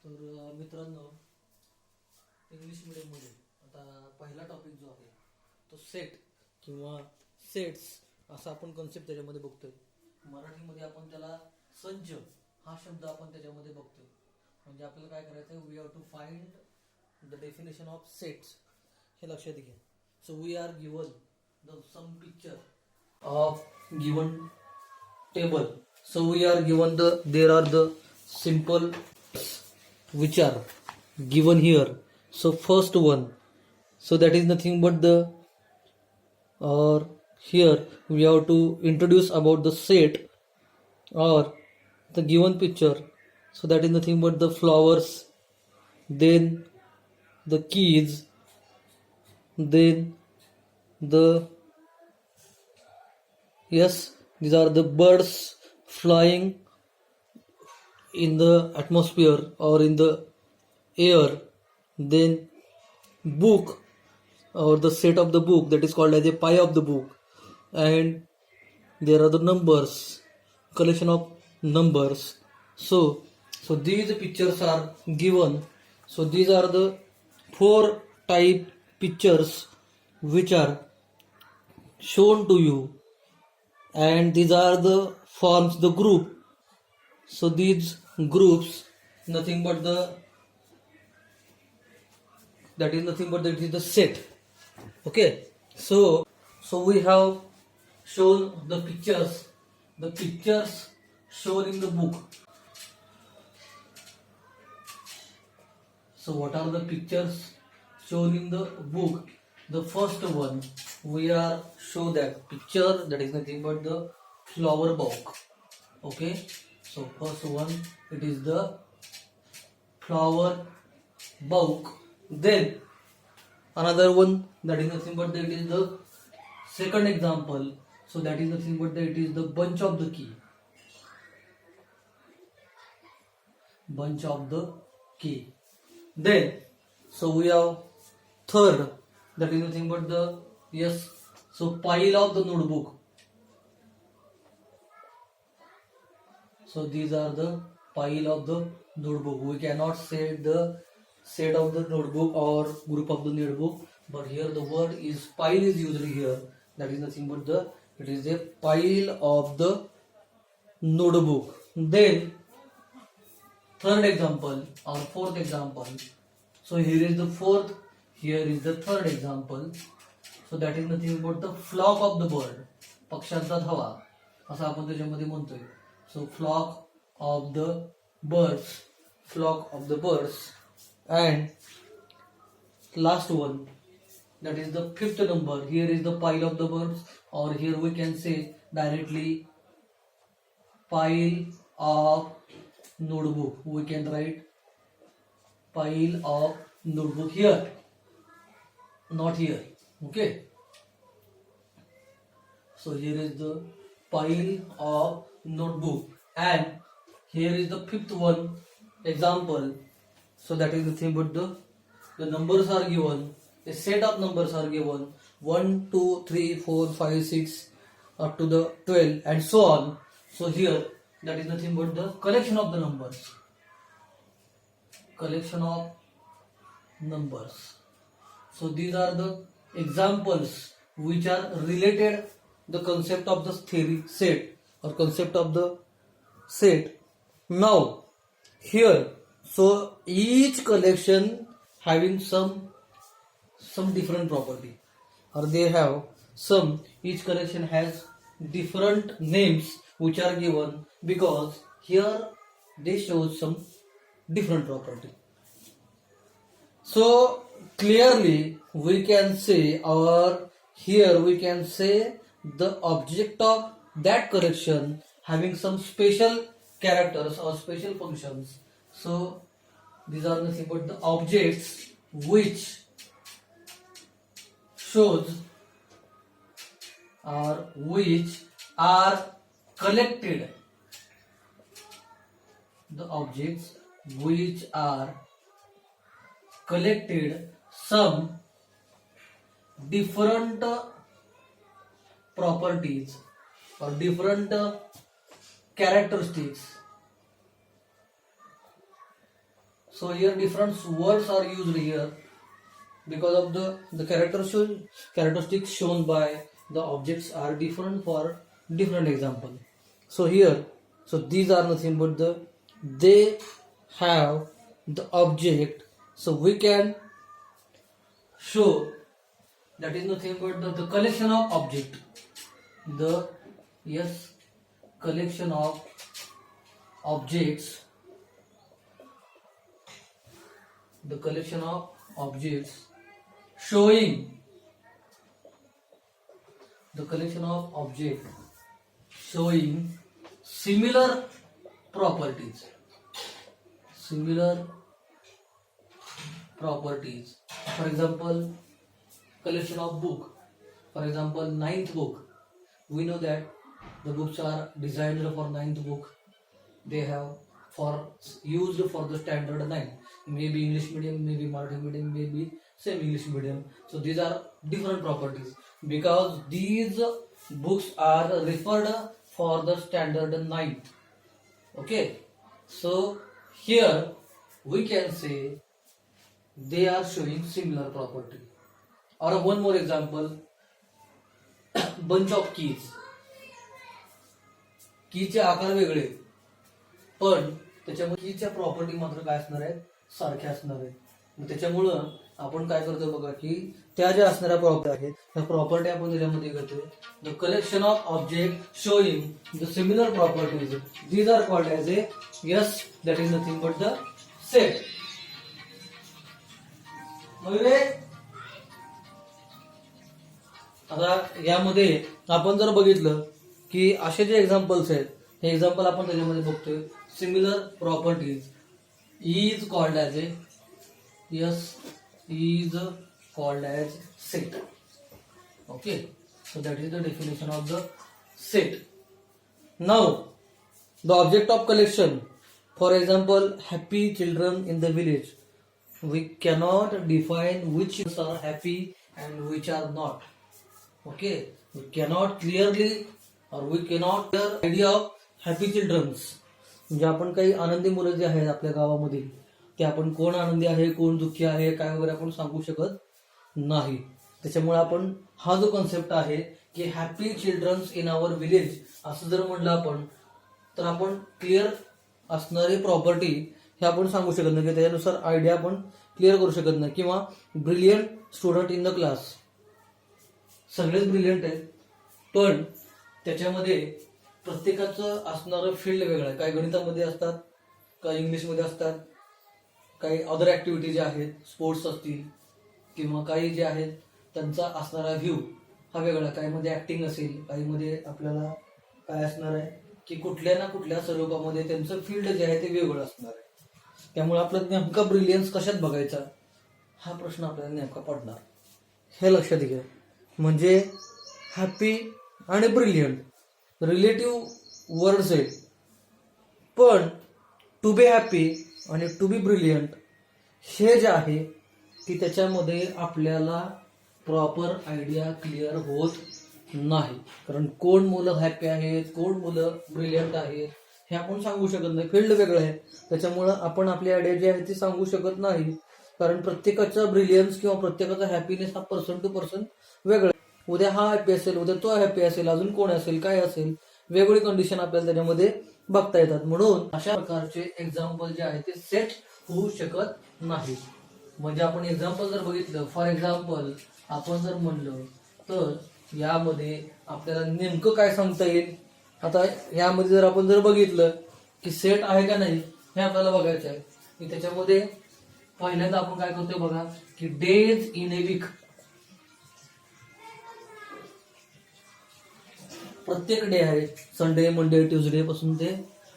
तर मित्रांनो, इंग्लिश मीडियममध्ये आता पहिला टॉपिक जो आहे तो सेट किंवा सेट्स असा आपण कन्सेप्ट त्याच्यामध्ये बघतोय. मराठीमध्ये आपण त्याला संच हा शब्द आपण त्याच्यामध्ये बघतोय. म्हणजे आपल्याला काय करायचं आहे, we have to find the definition of sets, हे लक्षात घ्या. So we are given the some picture of given table. So we are given there are the simple which are given here. So first one, so that is nothing but or here we have to introduce about the set or the given picture. So that is nothing but the flowers, then the keys, then the yes, these are the birds flying in the atmosphere or in the air. Then book or the set of the book, that is called as a pie of the book. And there are the numbers, collection of numbers. So these pictures are given. So these are the four type pictures which are shown to you, and these are the forms the group. So these groups nothing but that is the set. Okay, so we have shown the pictures shown in the book. So what are the pictures shown in the book? The first one, we are show that picture, that is nothing but the flower bouquet. Okay, so first one, it is the flower bouquet. Then another one, that is nothing but it is the second example. So that is nothing but it is the bunch of the key. Bunch of the key. Then so we have third, that is nothing but the so pile of the notebook. So these are the pile of the notebook. We cannot say the set of the notebook or group of the notebook, but here the word is pile is used here. That is nothing but it is a pile of the notebook. Then third example or fourth example. So here is the fourth, here is the third example. So that is nothing but the flock of the bird. पक्ष्यांचा धावा असं आपण त्याच्यामध्ये म्हणतोय. So flock of the birds. And last one, that is the fifth number. Here is the pile of the birds, or here we can say directly pile of notebook. We can write pile of notebook here, not here. Okay, so here is the pile of notebook, and here is the fifth one example. So that is nothing but the numbers are given, a set of numbers are given, 1 2 3 4 5 6 up to the 12 and so on. So here that is nothing but the collection of the numbers. So these are the examples which are related the concept of the theory set or concept of the set. Now here, so each collection having some different property, or they have some, each collection has different names which are given because here they show some different property. So clearly we can say, or here we can say, the object of that collection having some special characters or special functions. So these are nothing but the objects which shows or which are collected. The objects which are collected some different properties or different characteristics. So here different words are used here because of the characteristics shown by the objects are different for different example. So here, so these are nothing but they have the object, so we can show that is nothing but the collection of object, the collection of objects, the collection of objects showing the collection of objects showing similar properties. For example, collection of book. For example, ninth book. We know that the books are designed for ninth book. They have used for the standard 9. Maybe English medium, maybe Marathi medium, maybe same English medium. So these are different properties because these books are referred for the standard 9. Okay. So here we can say they are showing similar property. Or one more example, bunch of keys. कीचे आकार वेगळे पण त्याच्यामुळे कीच्या property मात्र काय असणार आहेत, सारख्या असणार आहेत. त्याच्यामुळं आपण काय करतो बघा की त्या ज्या असणाऱ्या प्रॉपर्टी आहेत त्या प्रॉपर्टी आपण त्याच्यामध्ये घेतो. The collection of object showing the similar properties, these are called as a yes, that is nothing but the set. आता यामध्ये आपण जर बघितलं की असे जे एक्झाम्पल्स आहेत, हे एक्झाम्पल आपण त्याच्यामध्ये बघतोय. Similar properties is called as A is called as set. Okay, so that is the definition of the set. Now the object of collection, for example happy children in the village. We cannot define which are happy and which are not. Okay, we cannot clearly or we cannot clear idea of happy childrens. म्हणजे आपण काही आनंदी मुलं जे आहेत आपल्या गावामध्ये ते आपण कोण आनंदी आहे कोण दुःखी आहे काय वगैरे आपण सांगू शकत नाही. त्याच्यामुळे आपण हा जो कॉन्सेप्ट आहे की happy childrens in our village असं जर म्हणलं आपण तर आपण क्लिअर असणारी प्रॉपर्टी हे आपण सांगू शकत नाही की त्याच्यानुसार आयडिया आपण क्लिअर करू शकत नाही. किंवा brilliant student in the class, सगळेच ब्रिलियंट आहेत पण त्याच्यामध्ये प्रत्येकाचं असणारं फील्ड वेगळं आहे. काही गणितामध्ये असतात, काही इंग्लिशमध्ये असतात, काही अदर ऍक्टिव्हिटी ज्या आहेत स्पोर्ट्स असतील किंवा काही जे आहेत त्यांचा असणारा व्ह्यू हा वेगळा. काहीमध्ये ऍक्टिंग असेल, काहीमध्ये आपल्याला काय असणार आहे की कुठल्या ना कुठल्या स्वरूपामध्ये त्यांचं फील्ड जे आहे ते वेगळं असणार आहे. त्यामुळे आपलं नेमका ब्रिलियन्स कशात बघायचा हा प्रश्न आपल्याला नेमका पडणार, हे लक्षात घ्या. म्हणजे हॅपी आणि ब्रिलियंट रिलेटिव्ह वर्ड्स आहेत पण टू बी हॅपी आणि टू बी ब्रिलियंट हे जे आहे की त्याच्यामध्ये आपल्याला प्रॉपर आयडिया क्लिअर होत नाही. कारण कोण मुलं हॅपी आहेत कोण मुलं ब्रिलियंट आहेत हे आपण सांगू शकत नाही. फील्ड वेगळं आहे त्याच्यामुळं आपण आपली आयडिया जी आहे ती सांगू शकत नाही. कारण प्रत्येकाचा ब्रिलियन्स किंवा प्रत्येकाचा हॅपीनेस हा पर्सन टू पर्सन वेगळा. उद्या हा हॅपी असेल, उद्या तो हॅपी असेल, अजून कोण असेल, काय असेल, वेगवेगळी कंडिशन आपल्याला त्याच्यामध्ये बघता येतात. म्हणून अशा प्रकारचे एक्झाम्पल जे आहे ते सेट होऊ शकत नाही. म्हणजे आपण एक्झाम्पल जर बघितलं, फॉर एक्झाम्पल आपण जर म्हणलं तर यामध्ये आपल्याला नेमकं काय सांगता येईल. आता यामध्ये जर आपण जर बघितलं की सेट आहे का नाही हे आपल्याला बघायचं आहे. की त्याच्यामध्ये पहिल्यांदा आपण काय करतोय बघा की डेज इन ए वीक, प्रत्येक डे आहे. संडे, मंडे, ट्युजडे पासून ते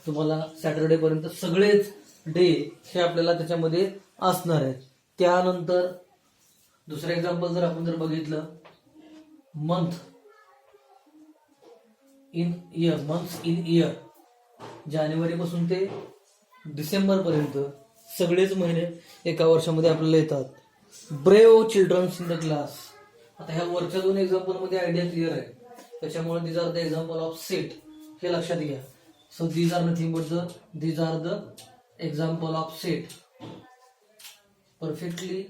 तुम्हाला सॅटरडे पर्यंत सगळेच डे हे आपल्याला त्याच्यामध्ये असणार आहेत. त्यानंतर दुसरं एक्झाम्पल जर आपण जर बघितलं month in year, months in year, January पासून ते डिसेंबर पर्यंत सगळेच महिने एका वर्षामध्ये आपल्याला येतात. Brave childrens in the class. आता ह्या वरच्या दोन एक्झाम्पल मध्ये आयडिया क्लिअर आहे त्याच्यामुळे these are the example of set, हे लक्षात घ्या. So these are nothing but these are the example of set. Perfectly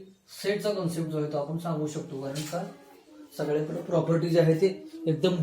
सेटचा कॉन्सेप्ट जो आहे तो आपण सांगू शकतो. कारण का सगळ्याकडे प्रॉपर्टीज आहे ते एकदम